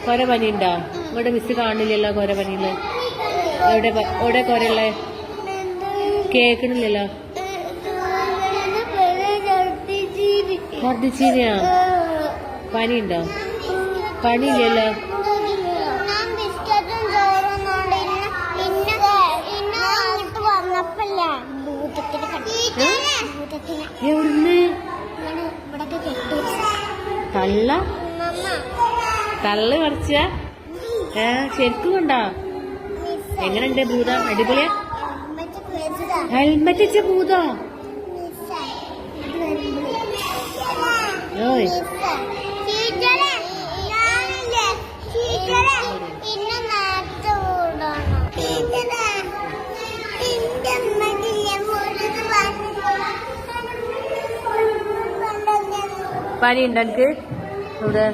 കൊര പനി ഉണ്ടോ? ഇവിടെ മിസ് കാണില്ലല്ലോ കൊര പനിയില്. എവിടെ കൊരയുള്ളേ? കേക്കണില്ലല്ലോ. ഛർദിച്ചീനിയാ? പനി ഉണ്ടോ? പനിയില്ലല്ലോ. എവിടുന്ന്? തള്ളു പറിച്ച? ശരിക്കും കണ്ടോ? എങ്ങനെയുണ്ട് ഭൂതം? അടിപൊളിയാ? ഹെൽമെറ്റ് വെച്ച ഭൂതോ? ഓയ് പനി ഉണ്ടോ എനിക്ക്? ഇവിടെ